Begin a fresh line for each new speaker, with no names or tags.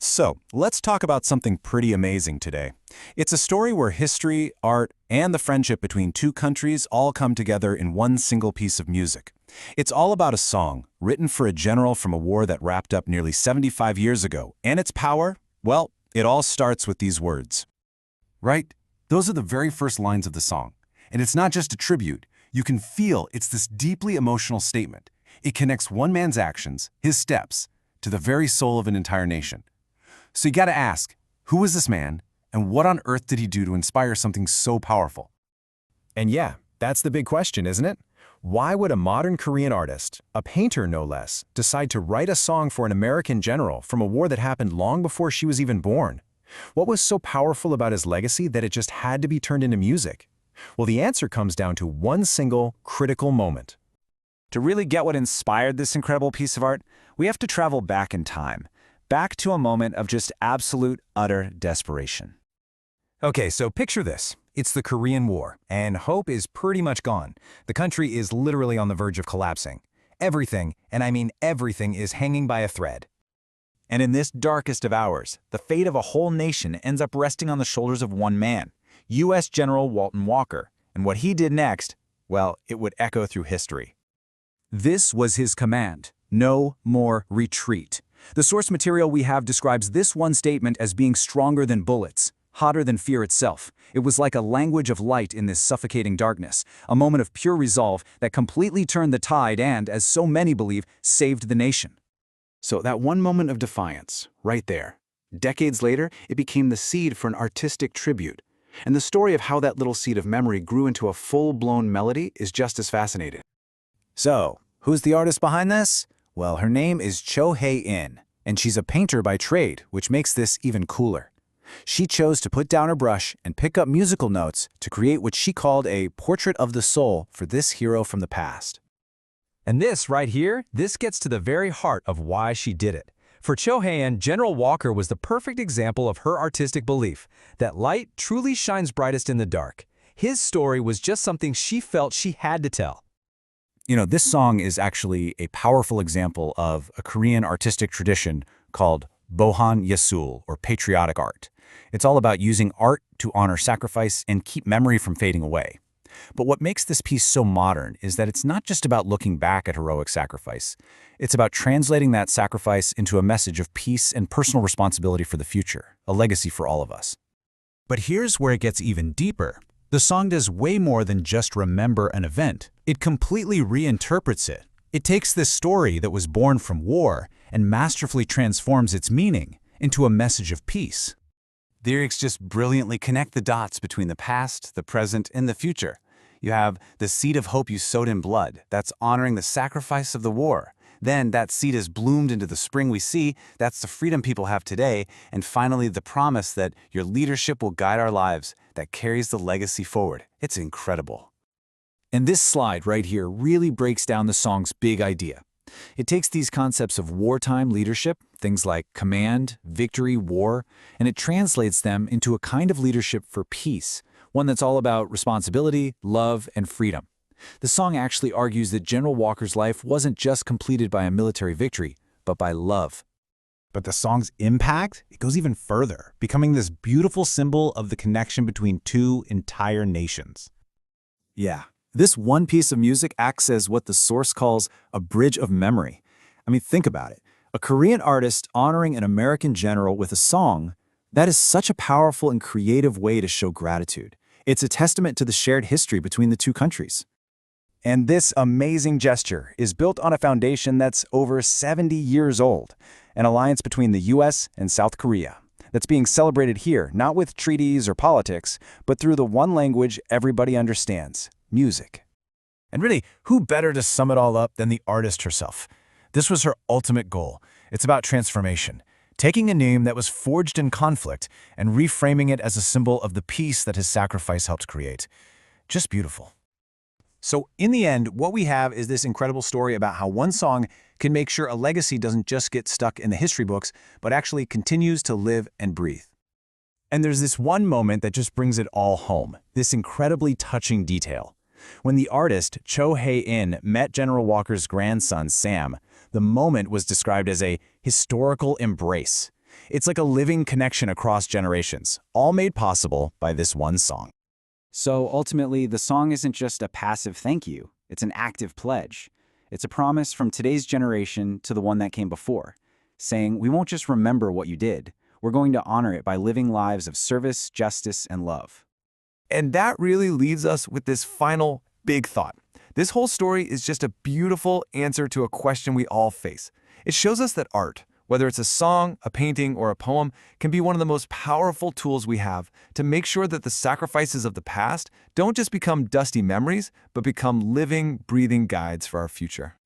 So, let's talk about something pretty amazing today. It's a story where history, art, and the friendship between two countries all come together in one single piece of music. It's all about a song, written for a general from a war that wrapped up nearly 75 years ago, and its power, well, it all starts with these words.
Right? Those are the very first lines of the song. And it's not just a tribute. You can feel it's this deeply emotional statement. It connects one man's actions, his steps, to the very soul of an entire nation. So you gotta ask, who was this man, and what on earth did he do to inspire something so powerful?
And yeah, that's the big question, isn't it? Why would a modern Korean artist, a painter no less, decide to write a song for an American general from a war that happened long before she was even born? What was so powerful about his legacy that it just had to be turned into music? Well, the answer comes down to one single, critical moment.
To really get what inspired this incredible piece of art, we have to travel back in time, back to a moment of just absolute, utter desperation.
Okay, so picture this. It's the Korean War, and hope is pretty much gone. The country is literally on the verge of collapsing. Everything, and I mean everything, is hanging by a thread.
And in this darkest of hours, the fate of a whole nation ends up resting on the shoulders of one man, U.S. General Walton Walker. And what he did next, well, it would echo through history.
This was his command: no more retreat. The source material we have describes this one statement as being stronger than bullets, hotter than fear itself. It was like a language of light in this suffocating darkness, a moment of pure resolve that completely turned the tide and, as so many believe, saved the nation.
So that one moment of defiance, right there. Decades later, it became the seed for an artistic tribute. And the story of how that little seed of memory grew into a full-blown melody is just as fascinating.
So, who's the artist behind this? Well, her name is HyeIn, and she's a painter by trade, which makes this even cooler. She chose to put down her brush and pick up musical notes to create what she called a portrait of the soul for this hero from the past.
And this right here, this gets to the very heart of why she did it. For HyeIn, General Walker was the perfect example of her artistic belief that light truly shines brightest in the dark. His story was just something she felt she had to tell.
You know, this song is actually a powerful example of a Korean artistic tradition called Bohan Yesul, or patriotic art. It's all about using art to honor sacrifice and keep memory from fading away. But what makes this piece so modern is that it's not just about looking back at heroic sacrifice. It's about translating that sacrifice into a message of peace and personal responsibility for the future, a legacy for all of us.
But here's where it gets even deeper. The song does way more than just remember an event. It completely reinterprets it. It takes this story that was born from war and masterfully transforms its meaning into a message of peace.
The lyrics just brilliantly connect the dots between the past, the present, and the future. You have the seed of hope you sowed in blood, that's honoring the sacrifice of the war. Then that seed is bloomed into the spring we see, that's the freedom people have today. And finally, the promise that your leadership will guide our lives, that carries the legacy forward. It's incredible.
And this slide right here really breaks down the song's big idea. It takes these concepts of wartime leadership, things like command, victory, war, and it translates them into a kind of leadership for peace, one that's all about responsibility, love, and freedom. The song actually argues that General Walker's life wasn't just completed by a military victory, but by love.
But the song's impact, it goes even further, becoming this beautiful symbol of the connection between two entire nations.
Yeah, this one piece of music acts as what the source calls a bridge of memory. I mean, think about it. A Korean artist honoring an American general with a song, that is such a powerful and creative way to show gratitude. It's a testament to the shared history between the two countries.
And this amazing gesture is built on a foundation that's over 70 years old, an alliance between the U.S. and South Korea that's being celebrated here, not with treaties or politics, but through the one language everybody understands: music. And really, who better to sum it all up than the artist herself? This was her ultimate goal. It's about transformation, taking a name that was forged in conflict and reframing it as a symbol of the peace that his sacrifice helped create. Just beautiful. So in the end, what we have is this incredible story about how one song can make sure a legacy doesn't just get stuck in the history books, but actually continues to live and breathe. And there's this one moment that just brings it all home, this incredibly touching detail. When the artist HyeIn met General Walker's grandson, Sam, the moment was described as a historical embrace. It's like a living connection across generations, all made possible by this one song.
So ultimately, the song isn't just a passive thank you, it's an active pledge. It's a promise from today's generation to the one that came before, saying we won't just remember what you did, we're going to honor it by living lives of service, justice, and love.
And that really leaves us with this final big thought. This whole story is just a beautiful answer to a question we all face. It shows us that art, whether it's a song, a painting, or a poem, can be one of the most powerful tools we have to make sure that the sacrifices of the past don't just become dusty memories, but become living, breathing guides for our future.